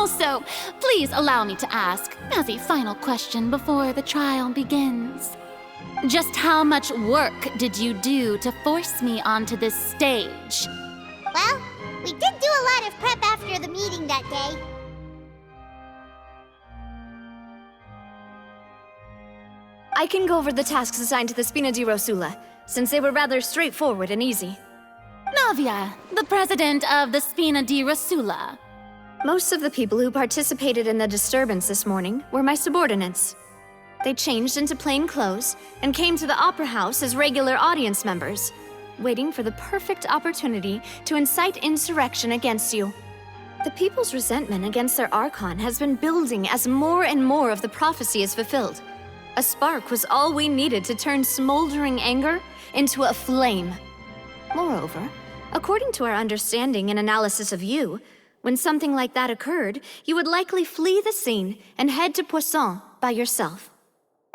Also, please allow me to ask, as a final question before the trial begins. Just how much work did you do to force me onto this stage? Well, we did do a lot of prep after the meeting that day. I can go over the tasks assigned to the Spina di Rosula, since they were rather straightforward and easy. Navia, the president of the Spina di Rosula. Most of the people who participated in the disturbance this morning were my subordinates. They changed into plain clothes and came to the Opera House as regular audience members, waiting for the perfect opportunity to incite insurrection against you. The people's resentment against their archon has been building as more and more of the prophecy is fulfilled. A spark was all we needed to turn smoldering anger into a flame. Moreover, according to our understanding and analysis of you, when something like that occurred, you would likely flee the scene and head to Poisson by yourself.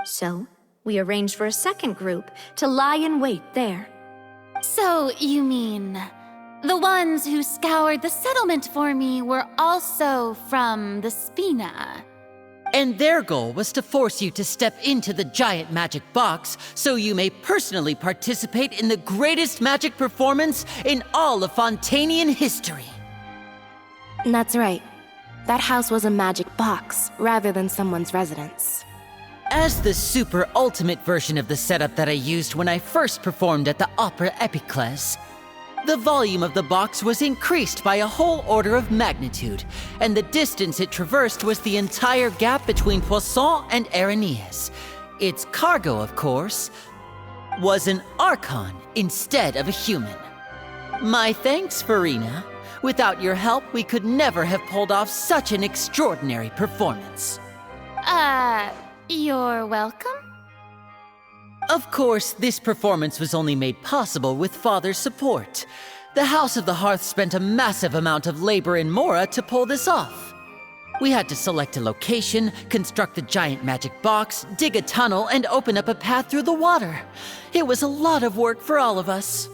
So, we arranged for a second group to lie in wait there. So, you mean, the ones who scoured the settlement for me were also from the Spina? And their goal was to force you to step into the giant magic box so you may personally participate in the greatest magic performance in all of Fontanian history. That's right. That house was a magic box rather than someone's residence. As the super ultimate version of the setup that I used when I first performed at the Opera Epiclese, the volume of the box was increased by a whole order of magnitude, and the distance it traversed was the entire gap between Poisson and Aranias. Its cargo, of course, was an archon instead of a human. My thanks, Furina. Without your help, we could never have pulled off such an extraordinary performance. You're welcome? Of course, this performance was only made possible with Father's support. The House of the Hearth spent a massive amount of labor in Mora to pull this off. We had to select a location, construct the giant magic box, dig a tunnel, and open up a path through the water. It was a lot of work for all of us.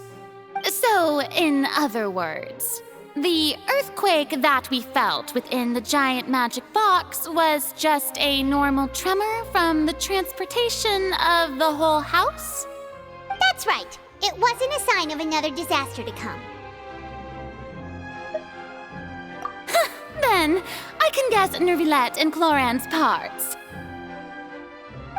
So, in other words, the earthquake that we felt within the giant magic box was just a normal tremor from the transportation of the whole house? That's right. It wasn't a sign of another disaster to come. Then, I can guess Nervilette and Cloran's parts.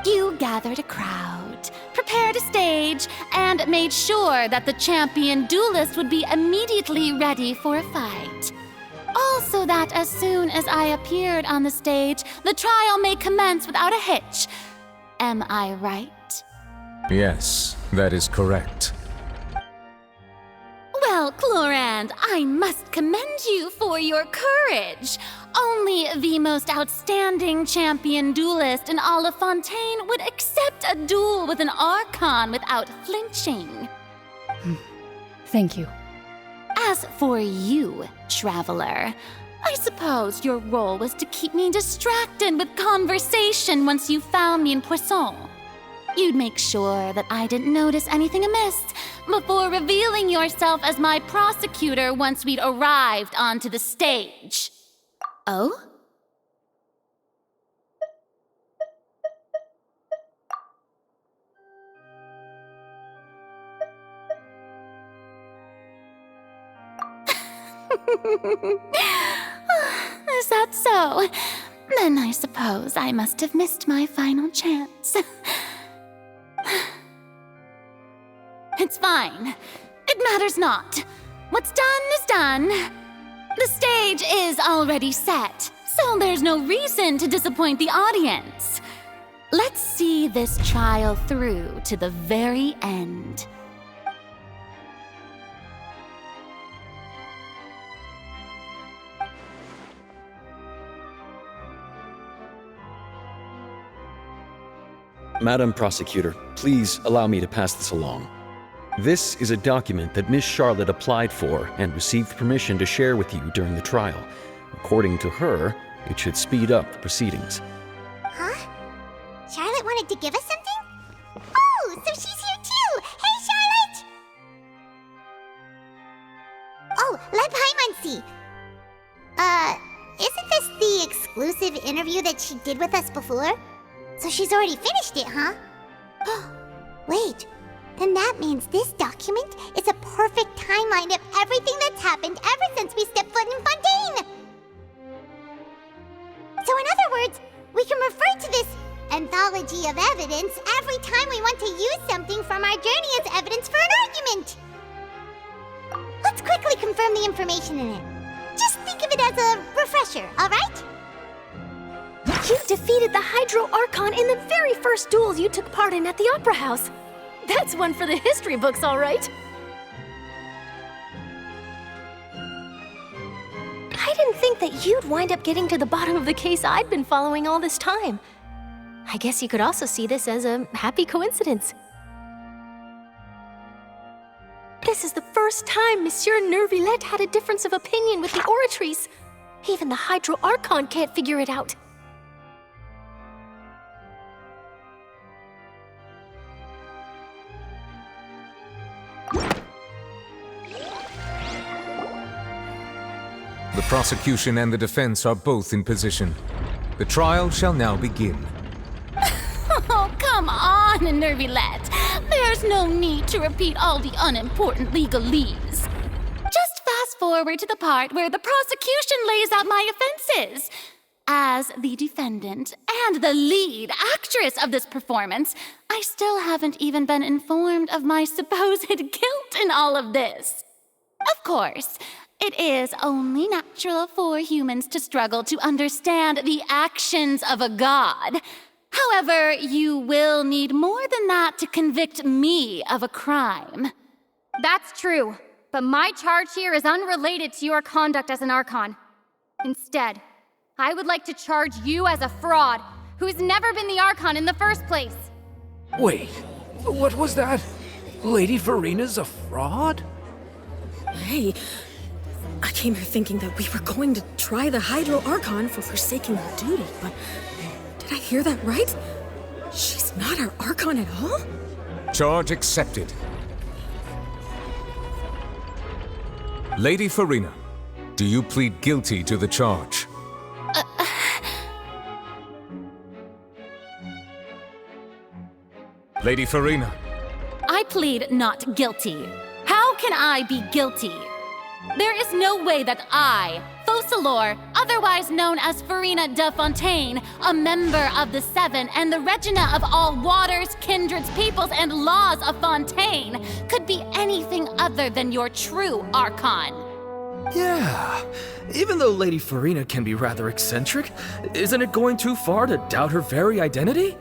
You gathered a crowd, prepared a stage, and made sure that the champion duelist would be immediately ready for a fight. Also that as soon as I appeared on the stage, the trial may commence without a hitch. Am I right? Yes, that is correct. Well, Clorand, I must commend you for your courage. Only the most outstanding champion duelist in all of Fontaine would accept a duel with an archon without flinching. Thank you. As for you, traveler, I suppose your role was to keep me distracted with conversation once you found me in Poisson. You'd make sure that I didn't notice anything amiss before revealing yourself as my prosecutor once we'd arrived onto the stage. Oh? Is that so? Then I suppose I must have missed my final chance. It's fine. It matters not. What's done is done. The stage is already set, so there's no reason to disappoint the audience. Let's see this trial through to the very end. Madam Prosecutor, please allow me to pass this along. This is a document that Miss Charlotte applied for and received permission to share with you during the trial. According to her, it should speed up the proceedings. Huh? Charlotte wanted to give us something? Oh, so she's here too! Hey, Charlotte! Oh, let Paimon see. isn't this the exclusive interview that she did with us before? So she's already finished it, huh? Wait, then that means this document is a perfect timeline of everything that's happened ever since we stepped foot in Fontaine! So in other words, we can refer to this anthology of evidence every time we want to use something from our journey as evidence for an argument! Let's quickly confirm the information in it. Just think of it as a refresher, alright? You defeated the Hydro Archon in the very first duels you took part in at the Opera House. That's one for the history books, all right. I didn't think that you'd wind up getting to the bottom of the case I'd been following all this time. I guess you could also see this as a happy coincidence. This is the first time Monsieur Neuvillette had a difference of opinion with the Oratrice. Even the Hydro Archon can't figure it out. The prosecution and the defense are both in position. The trial shall now begin. Oh, come on, Neuvillette. There's no need to repeat all the unimportant legalese. Just fast forward to the part where the prosecution lays out my offenses. As the defendant and the lead actress of this performance, I still haven't even been informed of my supposed guilt in all of this. Of course, it is only natural for humans to struggle to understand the actions of a god. However, you will need more than that to convict me of a crime. That's true, but my charge here is unrelated to your conduct as an Archon. Instead, I would like to charge you as a fraud who's never been the Archon in the first place. Wait, what was that? Lady Furina's a fraud? Hey, I came here thinking that we were going to try the Hydro Archon for forsaking her duty, but did I hear that right? She's not our Archon at all? Charge accepted. Lady Furina, do you plead guilty to the charge? Lady Furina. I plead not guilty. How can I be guilty? There is no way that I, Focalor, otherwise known as Furina de Fontaine, a member of the Seven and the Regina of all waters, kindreds, peoples, and laws of Fontaine, could be anything other than your true Archon. Yeah, even though Lady Furina can be rather eccentric, isn't it going too far to doubt her very identity?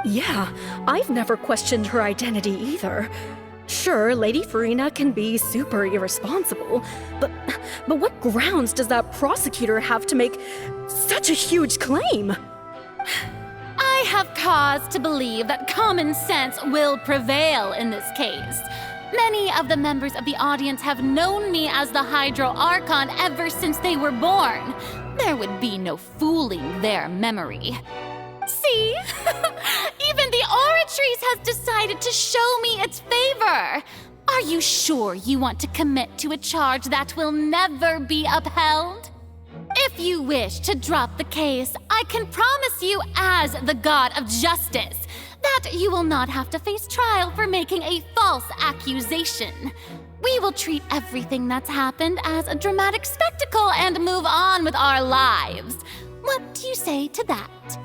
Yeah, I've never questioned her identity either. Sure, Lady Furina can be super irresponsible, but what grounds does that prosecutor have to make such a huge claim? I have cause to believe that common sense will prevail in this case. Many of the members of the audience have known me as the Hydro Archon ever since they were born. There would be no fooling their memory. See? Even the Oratrice has decided to show me its favor. Are you sure you want to commit to a charge that will never be upheld? If you wish to drop the case, I can promise you as the God of Justice that you will not have to face trial for making a false accusation. We will treat everything that's happened as a dramatic spectacle and move on with our lives. What do you say to that?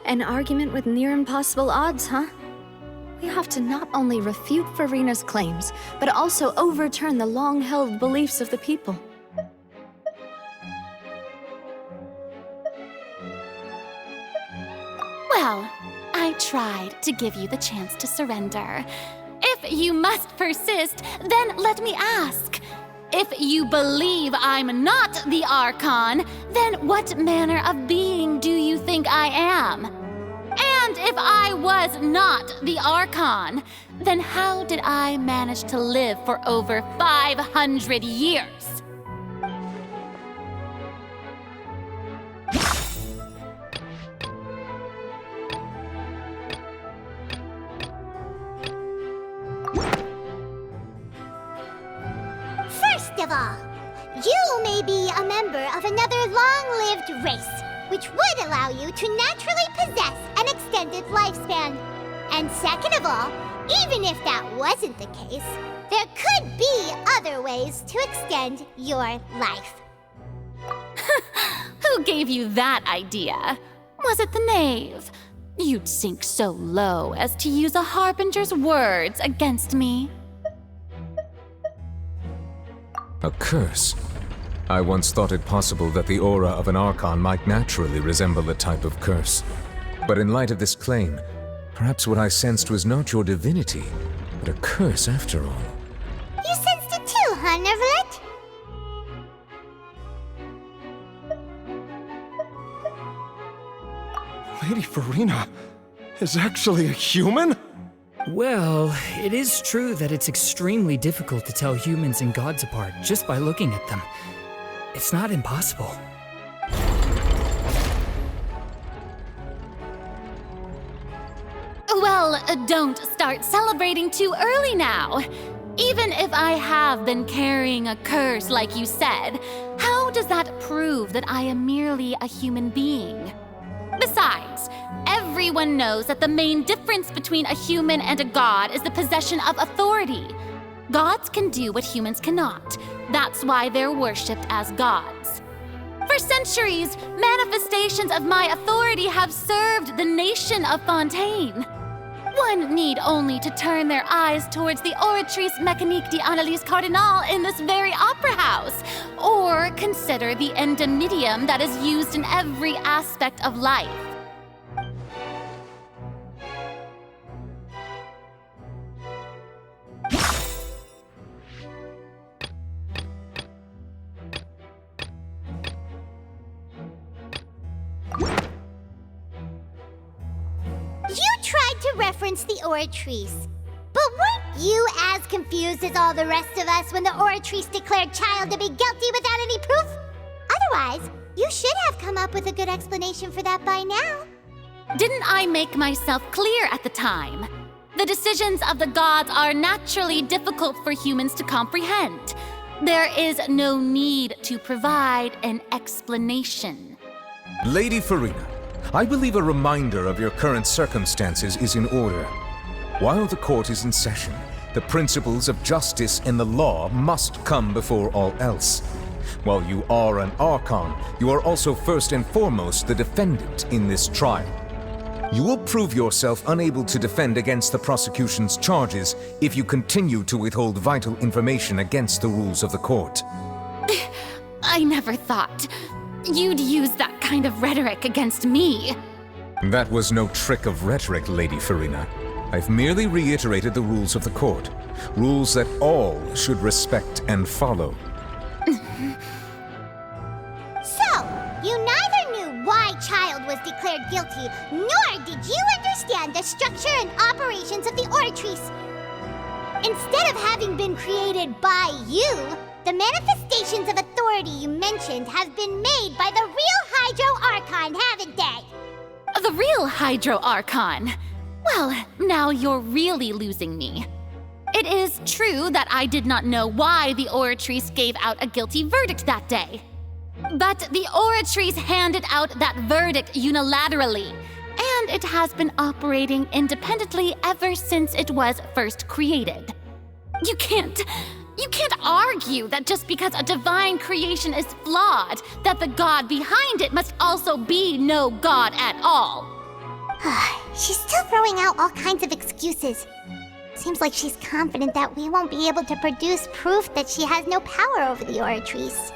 An argument with near impossible odds, huh? We have to not only refute Furina's claims, but also overturn the long-held beliefs of the people. Well, I tried to give you the chance to surrender. If you must persist, then let me ask. If you believe I'm not the Archon, then what manner of being do you think I am? And if I was not the Archon, then how did I manage to live for over 500 years? First of all, you may be a member of another long-lived race, which would allow you to naturally possess an extended lifespan. And second of all, even if that wasn't the case, there could be other ways to extend your life. Who gave you that idea? Was it the knave? You'd sink so low as to use a harbinger's words against me. A curse? I once thought it possible that the aura of an archon might naturally resemble a type of curse. But in light of this claim, perhaps what I sensed was not your divinity, but a curse after all. You sensed it too, huh, Neverlet? Lady Furina is actually a human? Well, it is true that it's extremely difficult to tell humans and gods apart just by looking at them. It's not impossible. Well, don't start celebrating too early now. Even if I have been carrying a curse like you said, how does that prove that I am merely a human being? Besides, everyone knows that the main difference between a human and a god is the possession of authority. Gods can do what humans cannot. That's why they're worshipped as gods. For centuries, manifestations of my authority have served the nation of Fontaine. One need only to turn their eyes towards the Oratrice Mécanique d'Analyse Cardinal in this very opera house, or consider the endemnitium that is used in every aspect of life. You tried to reference the Oratrice. But weren't you as confused as all the rest of us when the Oratrice declared Child to be guilty without any proof? Otherwise, you should have come up with a good explanation for that by now. Didn't I make myself clear at the time? The decisions of the gods are naturally difficult for humans to comprehend. There is no need to provide an explanation. Lady Furina, I believe a reminder of your current circumstances is in order. While the court is in session, the principles of justice and the law must come before all else. While you are an archon, you are also first and foremost the defendant in this trial. You will prove yourself unable to defend against the prosecution's charges if you continue to withhold vital information against the rules of the court. I never thought you'd use that kind of rhetoric against me. That was no trick of rhetoric, Lady Furina. I've merely reiterated the rules of the court. Rules that all should respect and follow. So, you neither knew why Child was declared guilty, nor did you understand the structure and operations of the Oratrice. Instead of having been created by you, the manifestations of authority you mentioned have been made by the real Hydro Archon, haven't they? The real Hydro Archon? Well, now you're really losing me. It is true that I did not know why the Oratrice gave out a guilty verdict that day. But the Oratrice handed out that verdict unilaterally, and it has been operating independently ever since it was first created. You can't argue that just because a divine creation is flawed, that the god behind it must also be no god at all. She's still throwing out all kinds of excuses. Seems like she's confident that we won't be able to produce proof that she has no power over the Oratrice.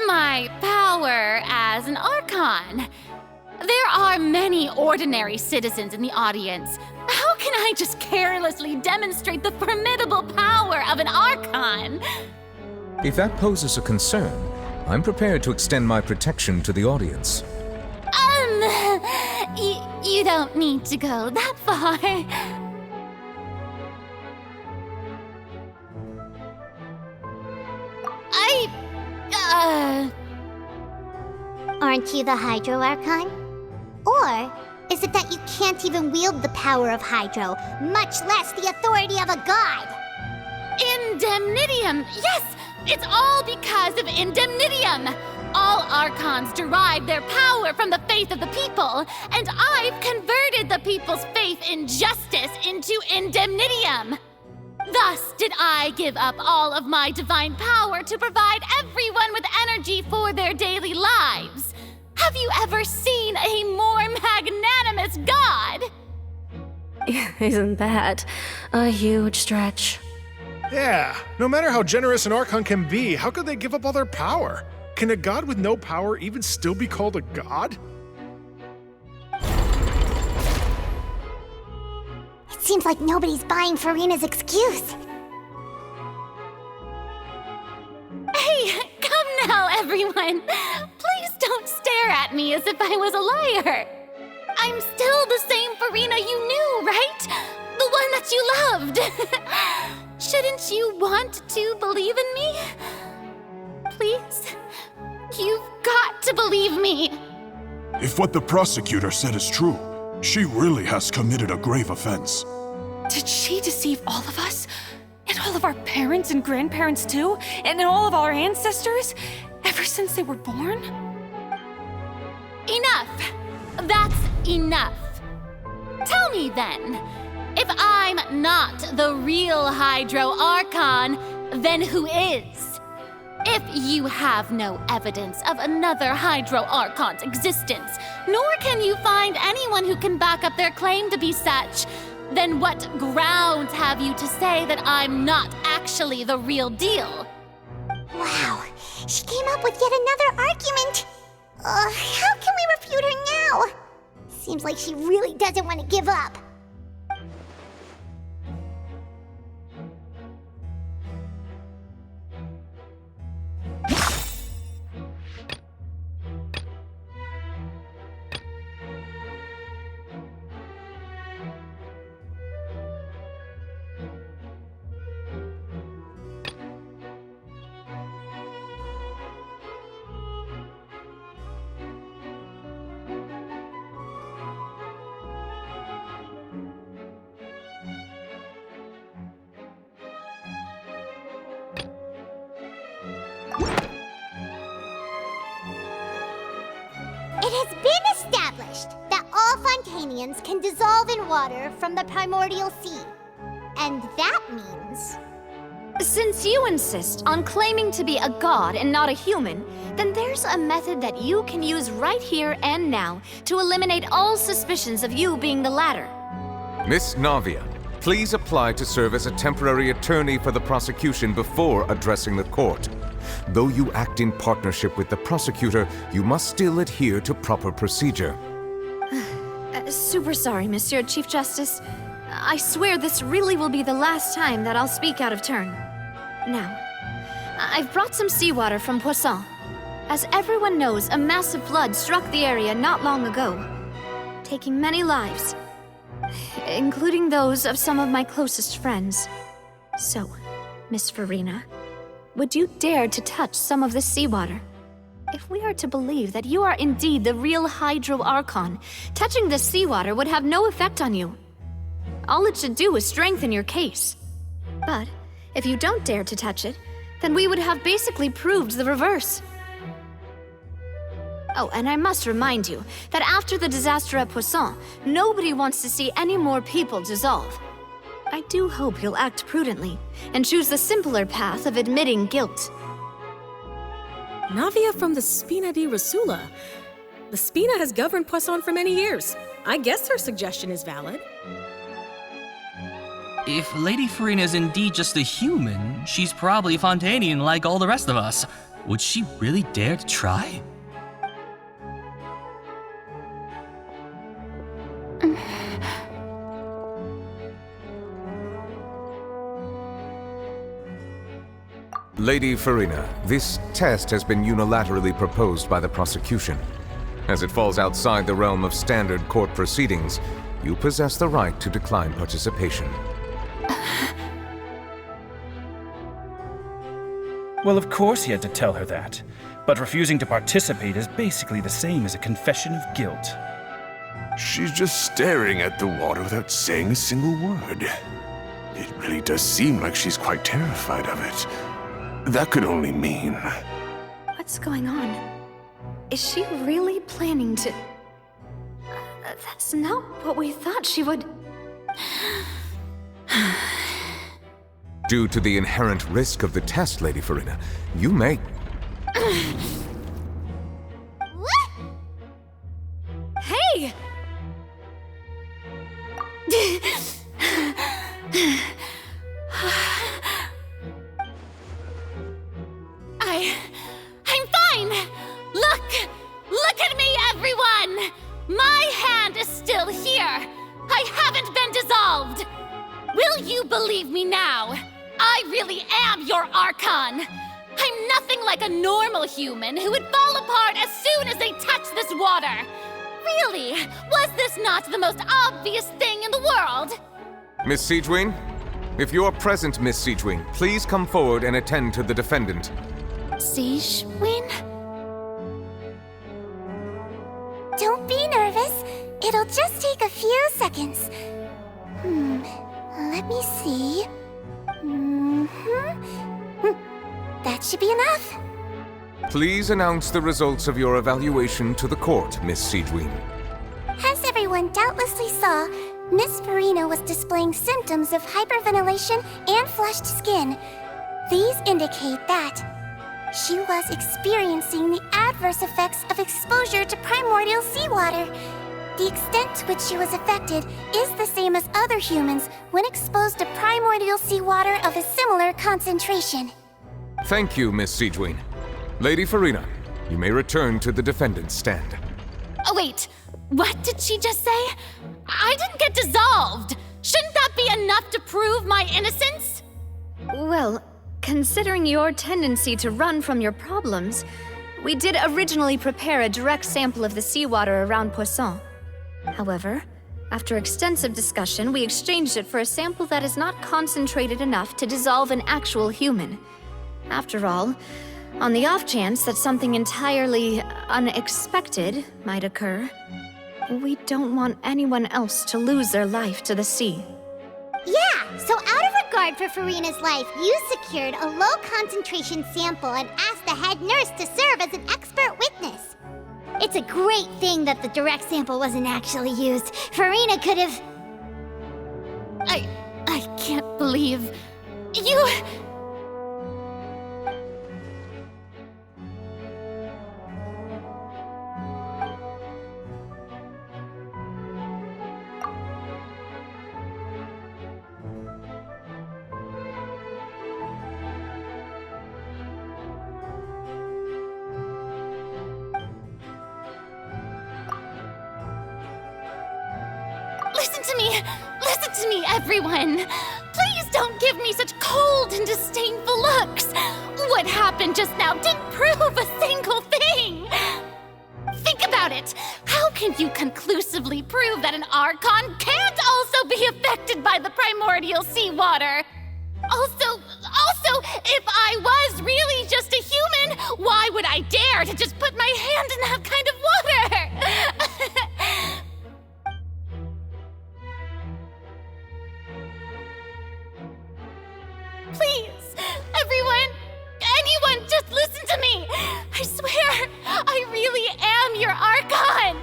My power as an Archon. There are many ordinary citizens in the audience. How can I just carelessly demonstrate the formidable power of an Archon? If that poses a concern, I'm prepared to extend my protection to the audience. You don't need to go that far. Aren't you the Hydro Archon? Or is it that you can't even wield the power of Hydro, much less the authority of a god? In Indemnitium! Yes! It's all because of Indemnitium! All archons derive their power from the faith of the people, and I've converted the people's faith in justice into Indemnitium! Thus did I give up all of my divine power to provide everyone with energy for their daily lives. Have you ever seen a more magnanimous god? Isn't that a huge stretch? Yeah, no matter how generous an Archon can be, how could they give up all their power? Can a god with no power even still be called a god? It seems like nobody's buying Furina's excuse. Hey, come now, everyone! Please don't stare at me as if I was a liar! I'm still the same Furina you knew, right? The one that you loved! Shouldn't you want to believe in me? Please? You've got to believe me! If what the prosecutor said is true, she really has committed a grave offense. Did she deceive all of us? And all of our parents and grandparents too? And all of our ancestors? Ever since they were born? Enough! That's enough! Tell me then, if I'm not the real Hydro Archon, then who is? If you have no evidence of another Hydro Archon's existence, nor can you find anyone who can back up their claim to be such, then what grounds have you to say that I'm not actually the real deal? Wow, she came up with yet another argument. How can we refute her now? Seems like she really doesn't want to give up. It has been established that all Fontanians can dissolve in water from the primordial sea. And that means... Since you insist on claiming to be a god and not a human, then there's a method that you can use right here and now to eliminate all suspicions of you being the latter. Miss Navia, please apply to serve as a temporary attorney for the prosecution before addressing the court. Though you act in partnership with the prosecutor, you must still adhere to proper procedure. Super sorry, Monsieur Chief Justice. I swear this really will be the last time that I'll speak out of turn. Now, I've brought some seawater from Poisson. As everyone knows, a massive flood struck the area not long ago, taking many lives, including those of some of my closest friends. So, Miss Furina, would you dare to touch some of this seawater? If we are to believe that you are indeed the real Hydro Archon, touching this seawater would have no effect on you. All it should do is strengthen your case. But if you don't dare to touch it, then we would have basically proved the reverse. Oh, and I must remind you that after the disaster at Poisson, nobody wants to see any more people dissolve. I do hope you'll act prudently and choose the simpler path of admitting guilt. Navia from the Spina di Rosula. The Spina has governed Poisson for many years. I guess her suggestion is valid. If Lady Furina is indeed just a human, she's probably Fontanian like all the rest of us. Would she really dare to try? Lady Furina, this test has been unilaterally proposed by the prosecution. As it falls outside the realm of standard court proceedings, you possess the right to decline participation. Well, of course he had to tell her that. But refusing to participate is basically the same as a confession of guilt. She's just staring at the water without saying a single word. It really does seem like she's quite terrified of it. That could only mean... What's going on? Is she really planning to... That's not what we thought she would... Due to the inherent risk of the test, Lady Furina, you may... What? Hey! I'm fine! Look at me, everyone! My hand is still here! I haven't been dissolved! Will you believe me now? I really am your archon! I'm nothing like a normal human who would fall apart as soon as they touch this water! Really, was this not the most obvious thing in the world? Miss Siegewing? If you are present, Miss Siegewing, please come forward and attend to the defendant. Siegewing? Don't be nervous. It'll just take a few seconds. Let me see. That should be enough. Please announce the results of your evaluation to the court, Miss Siegewing. As everyone doubtlessly saw, Miss Furina was displaying symptoms of hyperventilation and flushed skin. These indicate that she was experiencing the adverse effects of exposure to primordial seawater. The extent to which she was affected is the same as other humans when exposed to primordial seawater of a similar concentration. Thank you, Miss Siegewing. Lady Furina, you may return to the defendant's stand. Oh, wait. What did she just say? I didn't get dissolved. Shouldn't that be enough to prove my innocence? Well, considering your tendency to run from your problems, we did originally prepare a direct sample of the seawater around Poisson. However, after extensive discussion, we exchanged it for a sample that is not concentrated enough to dissolve an actual human. After all, on the off chance that something entirely unexpected might occur, we don't want anyone else to lose their life to the sea. Yeah, so out of regard for Furina's life, you secured a low-concentration sample and asked the head nurse to serve as an expert witness. It's a great thing that the direct sample wasn't actually used. Furina could have... I can't believe... You... Listen to me, everyone! Please don't give me such cold and disdainful looks! What happened just now didn't prove a single thing! Think about it! How can you conclusively prove that an archon can't also be affected by the primordial seawater? Also, if I was really just a human, why would I dare to just put my hand in that kind of water? Please, everyone, anyone, just listen to me! I swear, I really am your archon!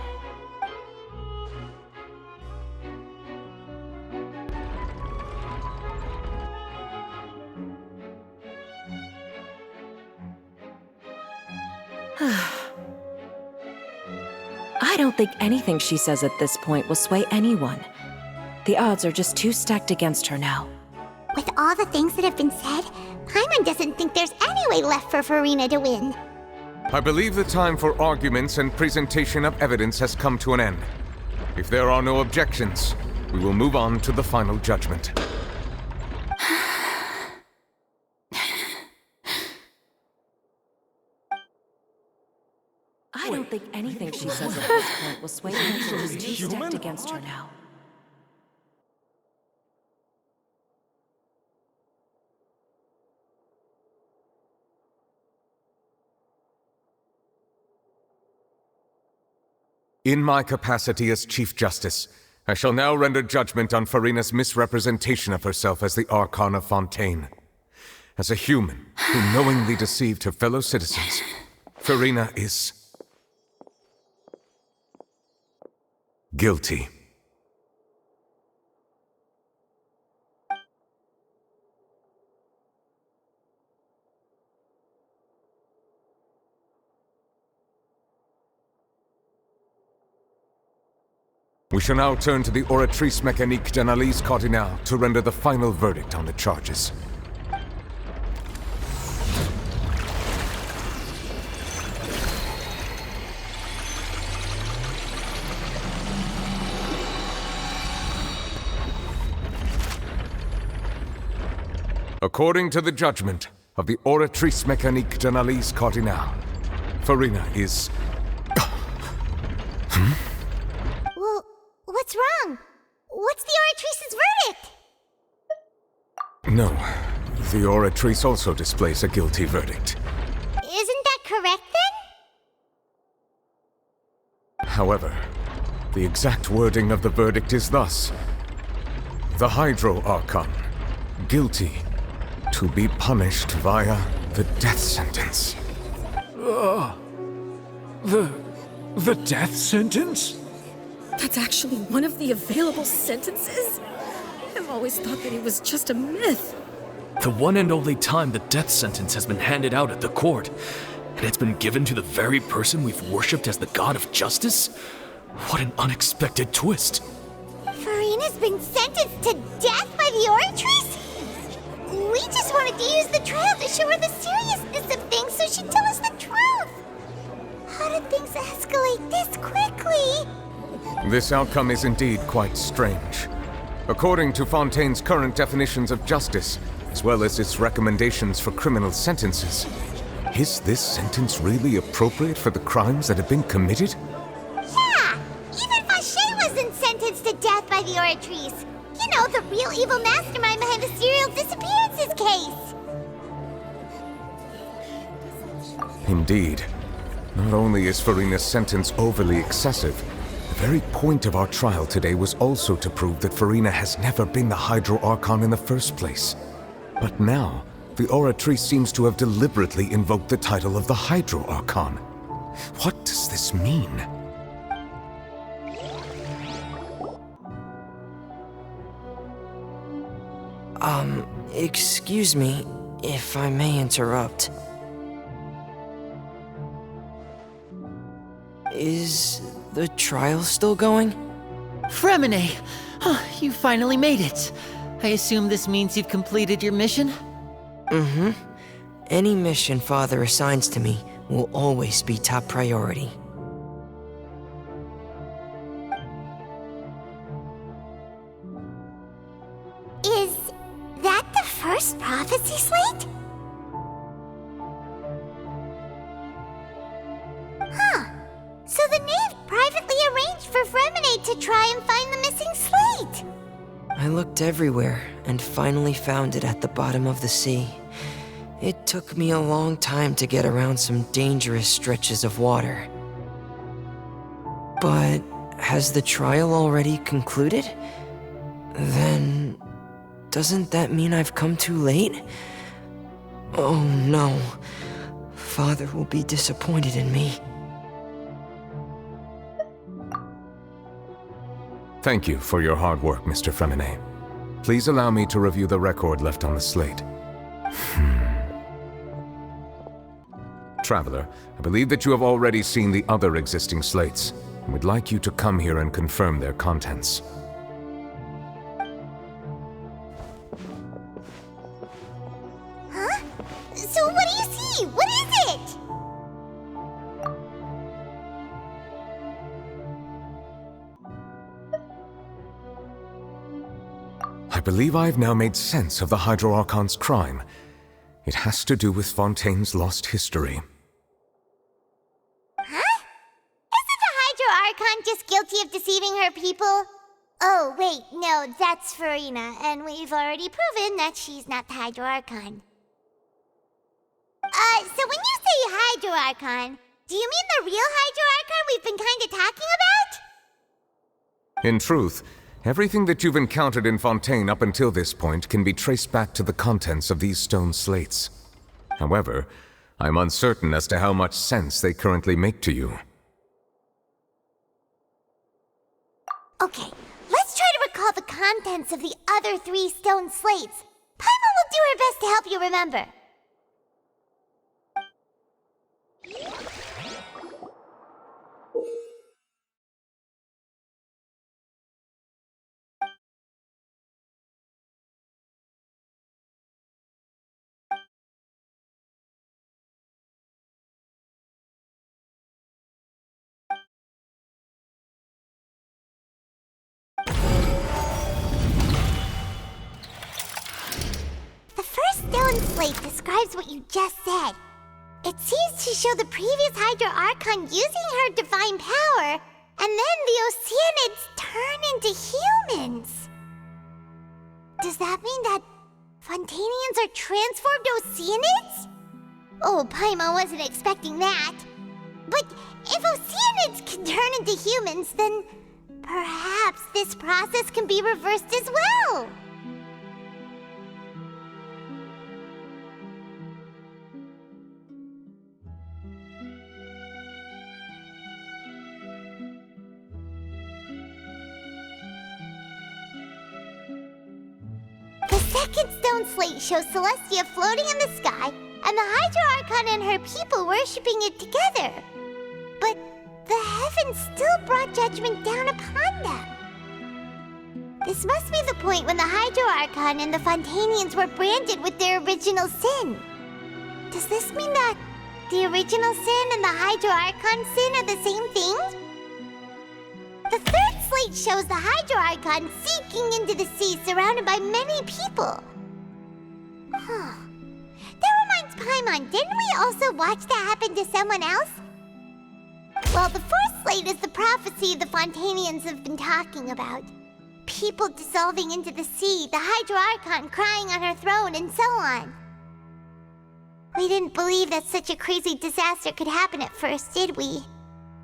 I don't think anything she says at this point will sway anyone. The odds are just too stacked against her now. With all the things that have been said, Paimon doesn't think there's any way left for Furina to win. I believe the time for arguments and presentation of evidence has come to an end. If there are no objections, we will move on to the final judgment. I don't think anything she says at this point will sway anyone. She's too stacked against her now. In my capacity as Chief Justice, I shall now render judgment on Furina's misrepresentation of herself as the Archon of Fontaine. As a human who knowingly deceived her fellow citizens, Furina is guilty. We shall now turn to the Oratrice Mécanique d'Analyse Cardinale to render the final verdict on the charges. According to the judgment of the Oratrice Mécanique d'Analyse Cardinale, Furina is... Well, what's wrong? What's the Oratrice's verdict? No, the Oratrice also displays a guilty verdict. Isn't that correct then? However, the exact wording of the verdict is thus. The Hydro Archon, guilty, to be punished via the death sentence. The death sentence? That's actually one of the available sentences? I've always thought that it was just a myth. The one and only time the death sentence has been handed out at the court, and it's been given to the very person we've worshipped as the god of justice? What an unexpected twist. Furina's been sentenced to death by the Oratrice? We just wanted to use the trial to show her the seriousness of things so she'd tell us the truth. How did things escalate this quickly? This outcome is indeed quite strange. According to Fontaine's current definitions of justice, as well as its recommendations for criminal sentences, is this sentence really appropriate for the crimes that have been committed? Yeah! Even Fauché wasn't sentenced to death by the Oratrice. You know, the real evil mastermind behind the serial disappearances case. Indeed. Not only is Furina's sentence overly excessive, the very point of our trial today was also to prove that Furina has never been the Hydro Archon in the first place. But now, the Oratrice seems to have deliberately invoked the title of the Hydro Archon. What does this mean? Excuse me, if I may interrupt. Is the trial still going? Fremine! Oh, you finally made it. I assume this means you've completed your mission? Mm-hmm. Any mission Father assigns to me will always be top priority. Is that the first prophecy slate? Huh. So the knave privately arranged for Fremine to try and find the missing slate. I looked everywhere and finally found it at the bottom of the sea. It took me a long time to get around some dangerous stretches of water. But has the trial already concluded? Then doesn't that mean I've come too late? Oh no. Father will be disappointed in me. Thank you for your hard work, Mr. Fremine. Please allow me to review the record left on the slate. Traveler, I believe that you have already seen the other existing slates, and would like you to come here and confirm their contents. Huh? So what do you see? What is it? I believe I've now made sense of the Hydro Archon's crime. It has to do with Fontaine's lost history. Huh? Isn't the Hydro Archon just guilty of deceiving her people? Oh, wait, no, that's Furina, and we've already proven that she's not the Hydro Archon. So when you say Hydro Archon, do you mean the real Hydro Archon we've been kinda talking In truth, everything that you've encountered in Fontaine up until this point can be traced back to the contents of these stone slates. However, I'm uncertain as to how much sense they currently make to you. Okay, let's try to recall the contents of the other 3 stone slates. Paimon will do her best to help you remember. The first stone slate describes what you just said. It seems to show the previous Hydro Archon using her divine power, and then the Oceanids turn into humans. Does that mean that Fontanians are transformed Oceanids? Oh, Paimon wasn't expecting that. But if Oceanids can turn into humans, then perhaps this process can be reversed as well. The second stone slate shows Celestia floating in the sky, and the Hydro Archon and her people worshipping it together. But the heavens still brought judgment down upon them. This must be the point when the Hydro Archon and the Fontanians were branded with their original sin. Does this mean that the original sin and the Hydro Archon sin are the same thing? The third slate shows the Hydro Archon sinking into the sea surrounded by many people. Huh. That reminds Paimon, didn't we also watch that happen to someone else? Well, the fourth slate is the prophecy the Fontanians have been talking about. People dissolving into the sea, the Hydro Archon crying on her throne, and so on. We didn't believe that such a crazy disaster could happen at first, did we?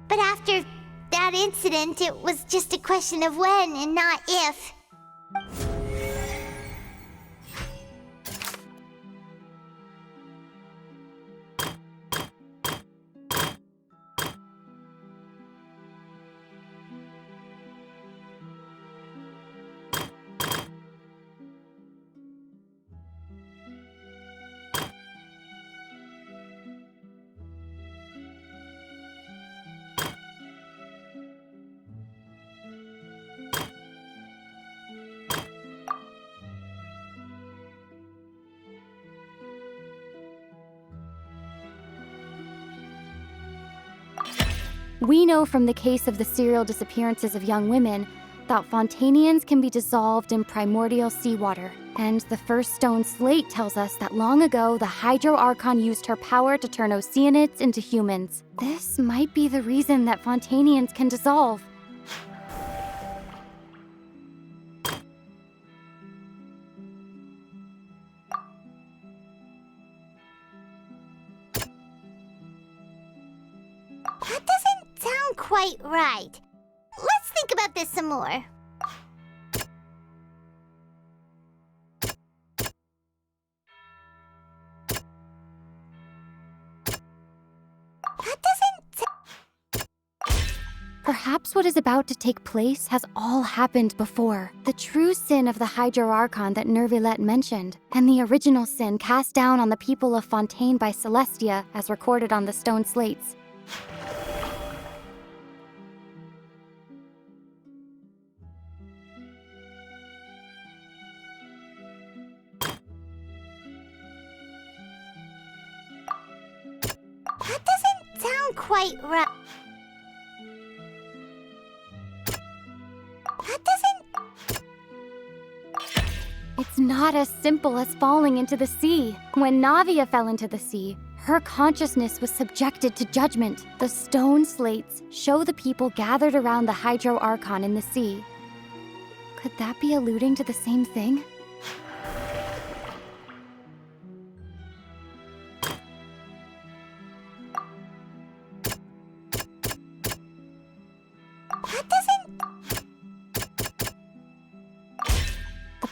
But after that incident, it was just a question of when and not if. We know from the case of the serial disappearances of young women that Fontanians can be dissolved in primordial seawater. And the first stone slate tells us that long ago, the Hydro Archon used her power to turn Oceanids into humans. This might be the reason that Fontanians can dissolve. That doesn't sound quite right. Let's think about this some more. Perhaps what is about to take place has all happened before. The true sin of the Hydro Archon that Nervilette mentioned, and the original sin cast down on the people of Fontaine by Celestia, as recorded on the stone slates. That doesn't sound quite right. That doesn't... It's not as simple as falling into the sea. When Navia fell into the sea, her consciousness was subjected to judgment. The stone slates show the people gathered around the Hydro Archon in the sea. Could that be alluding to the same thing?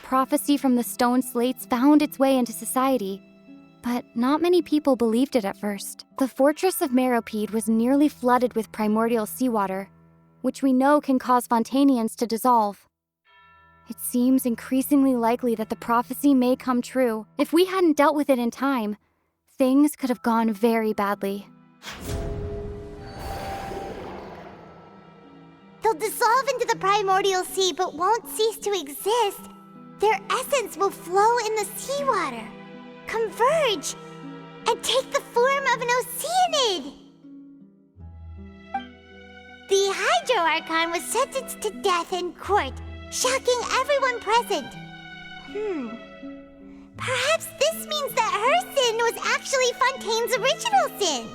prophecy from the stone slates found its way into society, but not many people believed it at first. The fortress of Meropide was nearly flooded with primordial seawater, which we know can cause Fontanians to dissolve. It seems increasingly likely that the prophecy may come true. If we hadn't dealt with it in time, things could have gone very badly. They'll dissolve into the primordial sea but won't cease to exist. Their essence will flow in the seawater, converge, and take the form of an Oceanid. The Hydro Archon was sentenced to death in court, shocking everyone present. Perhaps this means that her sin was actually Fontaine's original sin.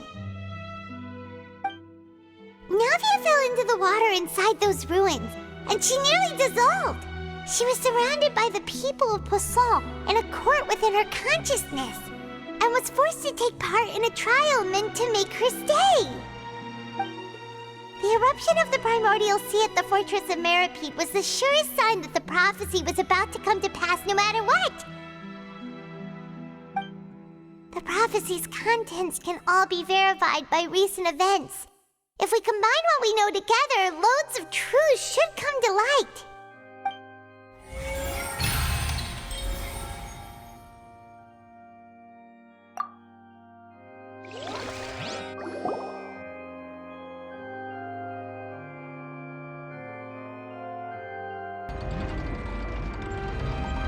Navia fell into the water inside those ruins, and she nearly dissolved. She was surrounded by the people of Poisson in a court within her consciousness, and was forced to take part in a trial meant to make her stay. The eruption of the primordial sea at the fortress of Meropide was the surest sign that the prophecy was about to come to pass no matter what. The prophecy's contents can all be verified by recent events. If we combine what we know together, loads of truth should come to light.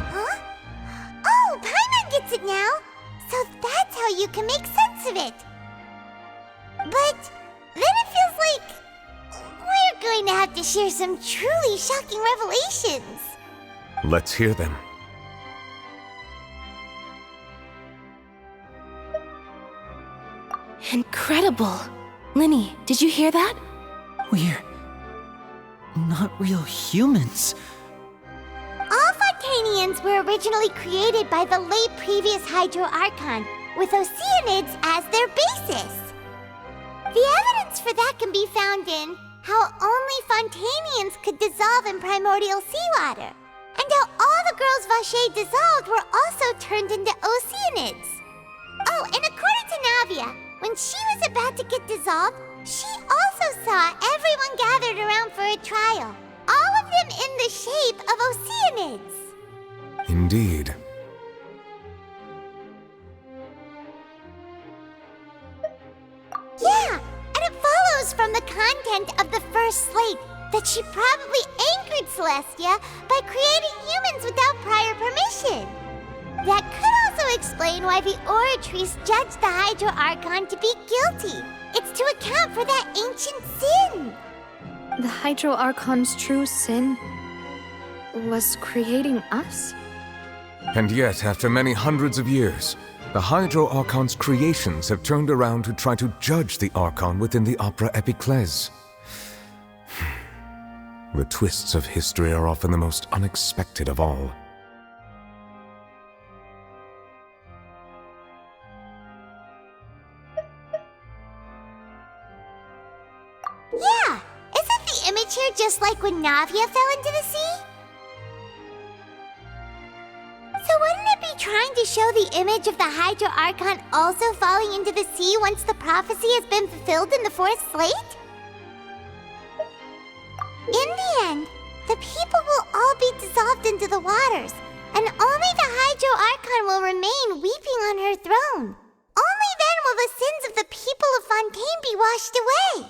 Huh? Oh, Paimon gets it now! So that's how you can make sense of it. But then it feels like we're going to have to share some truly shocking revelations. Let's hear them. Incredible. Linny, did you hear that? We're not real humans. All Fontanians were originally created by the late previous Hydro Archon, with Oceanids as their basis. The evidence for that can be found in how only Fontanians could dissolve in primordial seawater, and how all the girls Vacher dissolved were also turned into Oceanids. Oh, and according to Navia, when she was about to get dissolved, she also saw everyone gathered around for a trial, all of them in the shape of Oceanids. Indeed. Yeah, and it follows from the content of the first slate that she probably angered Celestia by creating humans without prior permission. That could also explain why the Oratrice judged the Hydro Archon to be guilty. It's to account for that ancient sin. The Hydro Archon's true sin was creating us? And yet, after many hundreds of years, the Hydro Archon's creations have turned around to try to judge the Archon within the Opera Epiclese. The twists of history are often the most unexpected of all. Yeah, isn't the image here just like when Navia fell into the sea? So wouldn't it be trying to show the image of the Hydro Archon also falling into the sea once the prophecy has been fulfilled in the fourth slate? In the end, the people will all be dissolved into the waters, and only the Hydro Archon will remain weeping on her throne. Only then will the sins of the people of Fontaine be washed away.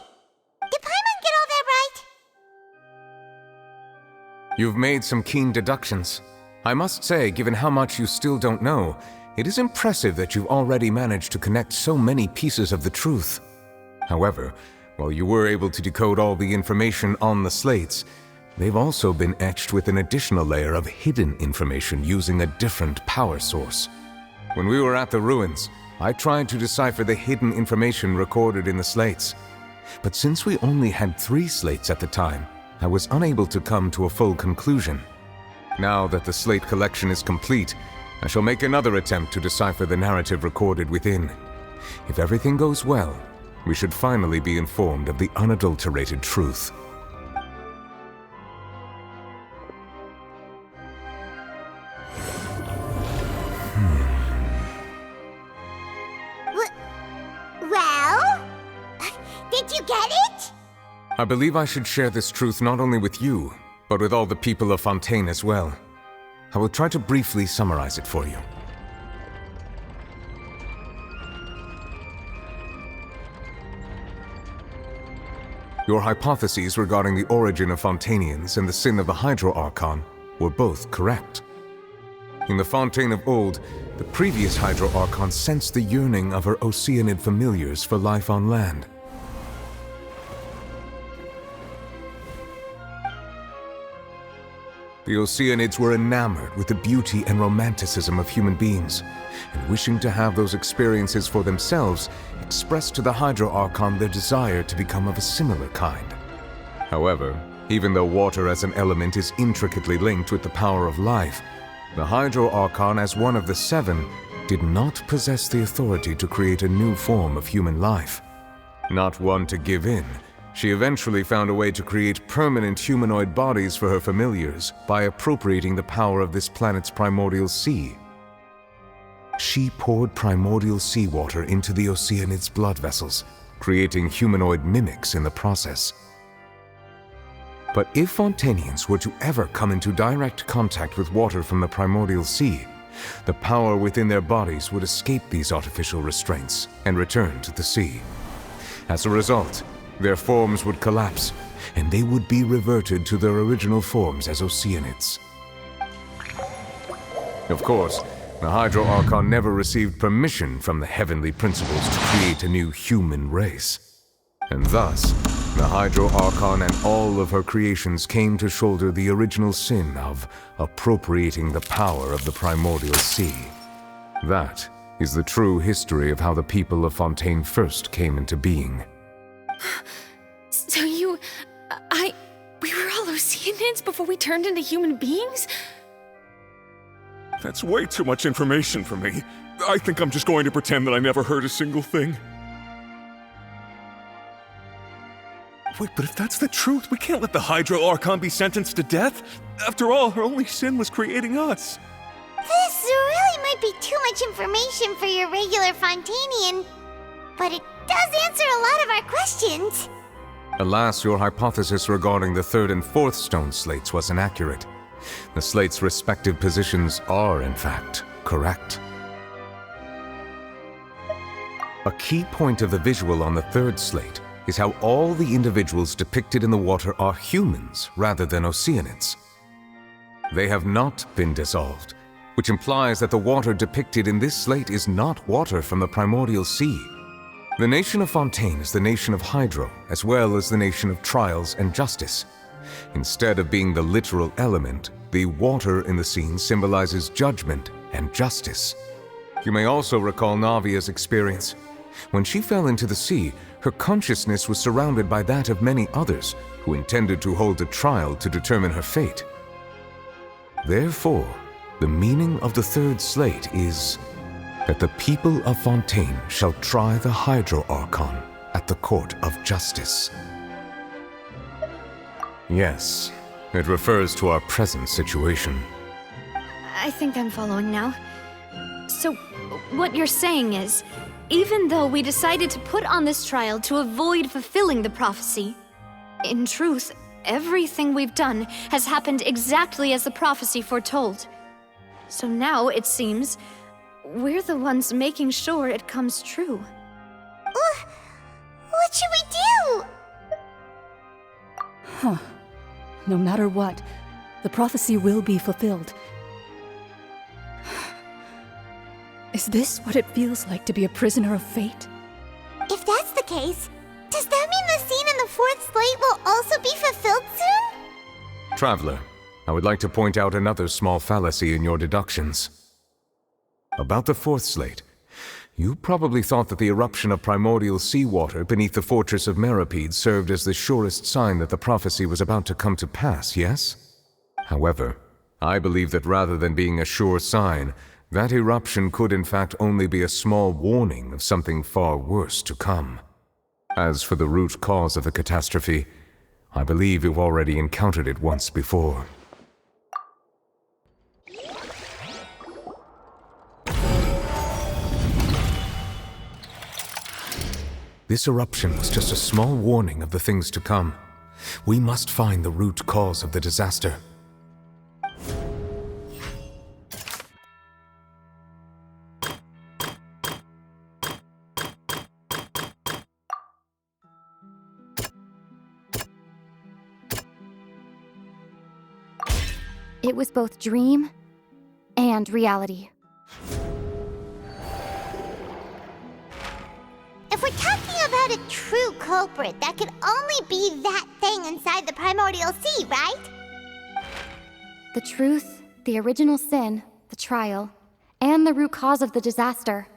Did Paimon get all that right? You've made some keen deductions. I must say, given how much you still don't know, it is impressive that you've already managed to connect so many pieces of the truth. However, while you were able to decode all the information on the slates, they've also been etched with an additional layer of hidden information using a different power source. When we were at the ruins, I tried to decipher the hidden information recorded in the slates. But since we only had 3 slates at the time, I was unable to come to a full conclusion. Now that the slate collection is complete, I shall make another attempt to decipher the narrative recorded within. If everything goes well, we should finally be informed of the unadulterated truth. Did you get it? I believe I should share this truth not only with you, but with all the people of Fontaine as well. I will try to briefly summarize it for you. Your hypotheses regarding the origin of Fontainians and the sin of the Hydro Archon were both correct. In the Fontaine of old, the previous Hydro Archon sensed the yearning of her Oceanid familiars for life on land. The Oceanids were enamored with the beauty and romanticism of human beings, and wishing to have those experiences for themselves, expressed to the Hydro Archon their desire to become of a similar kind. However, even though water as an element is intricately linked with the power of life, the Hydro Archon, as one of the seven, did not possess the authority to create a new form of human life. Not one to give in, she eventually found a way to create permanent humanoid bodies for her familiars by appropriating the power of this planet's primordial sea. She poured primordial seawater into the Oceanids' blood vessels, creating humanoid mimics in the process. But if Fontainians were to ever come into direct contact with water from the primordial sea, the power within their bodies would escape these artificial restraints and return to the sea. As a result, their forms would collapse, and they would be reverted to their original forms as Oceanids. Of course, the Hydro Archon never received permission from the heavenly principles to create a new human race. And thus, the Hydro Archon and all of her creations came to shoulder the original sin of appropriating the power of the primordial sea. That is the true history of how the people of Fontaine first came into being. So we were all Oceanids before we turned into human beings? That's way too much information for me. I think I'm just going to pretend that I never heard a single thing. Wait, but if that's the truth, we can't let the Hydro Archon be sentenced to death. After all, her only sin was creating us. This really might be too much information for your regular Fontainian, but it does answer a lot of our questions. Alas, your hypothesis regarding the third and fourth stone slates was inaccurate. The slates' respective positions are, in fact, correct. A key point of the visual on the third slate is how all the individuals depicted in the water are humans rather than Oceanids. They have not been dissolved, which implies that the water depicted in this slate is not water from the primordial sea. The nation of Fontaine is the nation of Hydro, as well as the nation of trials and justice. Instead of being the literal element, the water in the scene symbolizes judgment and justice. You may also recall Navia's experience. When she fell into the sea, her consciousness was surrounded by that of many others who intended to hold a trial to determine her fate. Therefore, the meaning of the third slate is that the people of Fontaine shall try the Hydro Archon at the court of justice. Yes, it refers to our present situation. I think I'm following now. So, what you're saying is, even though we decided to put on this trial to avoid fulfilling the prophecy, in truth, everything we've done has happened exactly as the prophecy foretold. So now, it seems, we're the ones making sure it comes true. What should we do? Huh. No matter what, the prophecy will be fulfilled. Is this what it feels like to be a prisoner of fate? If that's the case, does that mean the scene in the fourth slate will also be fulfilled soon? Traveler, I would like to point out another small fallacy in your deductions. About the fourth slate, you probably thought that the eruption of primordial seawater beneath the fortress of Meripede served as the surest sign that the prophecy was about to come to pass, yes? However, I believe that rather than being a sure sign, that eruption could in fact only be a small warning of something far worse to come. As for the root cause of the catastrophe, I believe you've already encountered it once before. This eruption was just a small warning of the things to come. We must find the root cause of the disaster. It was both dream and reality. If we're talking about a true culprit, that could only be that thing inside the primordial sea, right? The truth, the original sin, the trial, and the root cause of the disaster.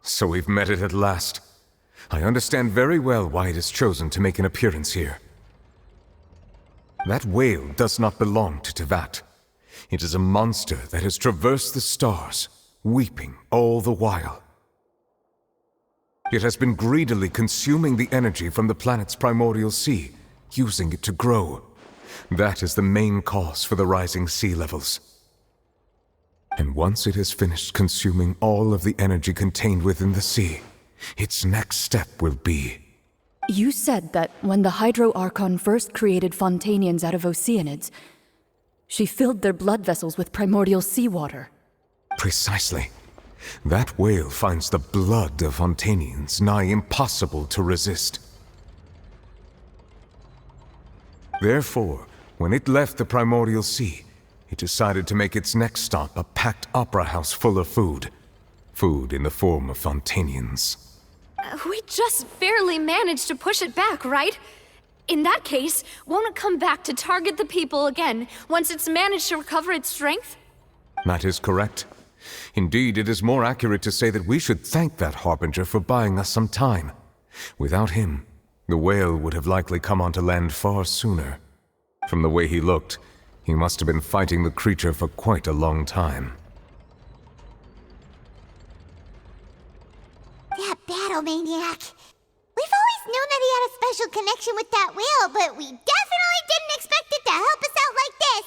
So we've met it at last. I understand very well why it has chosen to make an appearance here. That whale does not belong to Teyvat. It is a monster that has traversed the stars, weeping all the while. It has been greedily consuming the energy from the planet's primordial sea, using it to grow. That is the main cause for the rising sea levels. And once it has finished consuming all of the energy contained within the sea, its next step will be... You said that when the Hydro Archon first created Fontanians out of Oceanids, she filled their blood vessels with primordial seawater. Precisely. That whale finds the blood of Fontanians nigh impossible to resist. Therefore, when it left the primordial sea, it decided to make its next stop a packed opera house full of food. Food in the form of Fontanians. We just barely managed to push it back, right? In that case, won't it come back to target the people again once it's managed to recover its strength? That is correct. Indeed, it is more accurate to say that we should thank that Harbinger for buying us some time. Without him, the whale would have likely come onto land far sooner. From the way he looked, he must have been fighting the creature for quite a long time. That battle maniac. We've always known that he had a special connection with that whale, but we definitely didn't expect it to help us out like this.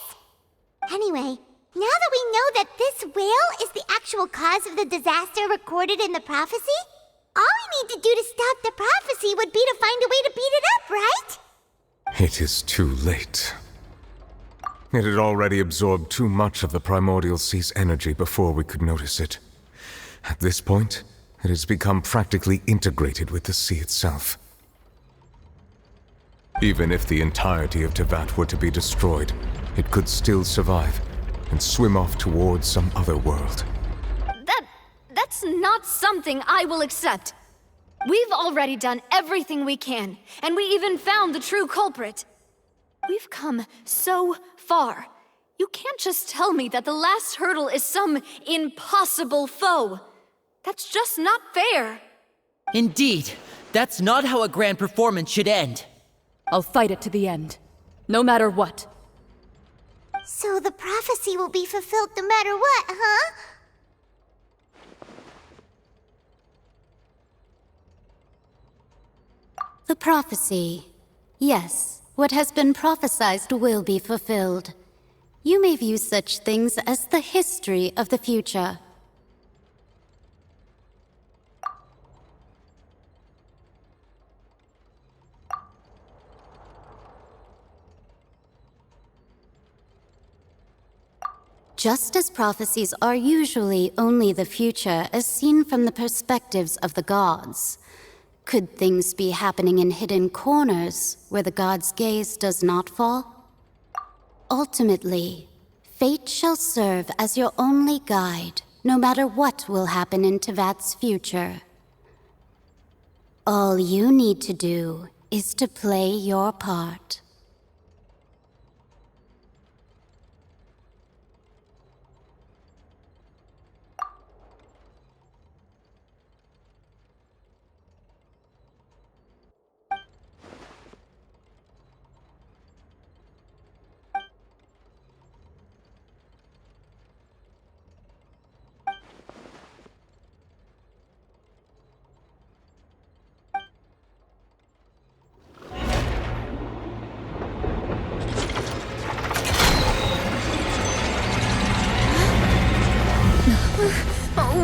Anyway, now that we know that this whale is the actual cause of the disaster recorded in the prophecy, all we need to do to stop the prophecy would be to find a way to beat it up, right? It is too late. It had already absorbed too much of the primordial sea's energy before we could notice it. At this point, it has become practically integrated with the sea itself. Even if the entirety of Teyvat were to be destroyed, it could still survive and swim off towards some other world. That's That's not something I will accept. We've already done everything we can, and we even found the true culprit. We've come so far. You can't just tell me that the last hurdle is some impossible foe. That's just not fair. Indeed, that's not how a grand performance should end. I'll fight it to the end, no matter what. So the prophecy will be fulfilled no matter what, huh? The prophecy. Yes, what has been prophesied will be fulfilled. You may view such things as the history of the future. Just as prophecies are usually only the future as seen from the perspectives of the gods, could things be happening in hidden corners where the gods' gaze does not fall? Ultimately, fate shall serve as your only guide, no matter what will happen in Tevat's future. All you need to do is to play your part.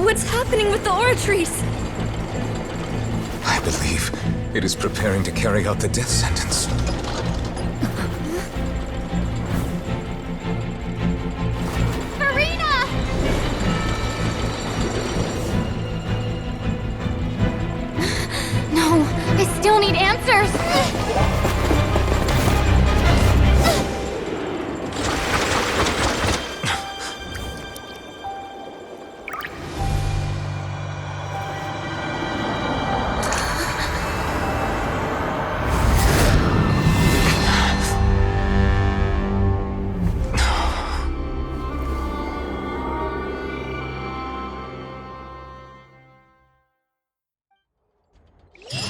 What's happening with the oratories? I believe it is preparing to carry out the death sentence. Furina! No, I still need answers.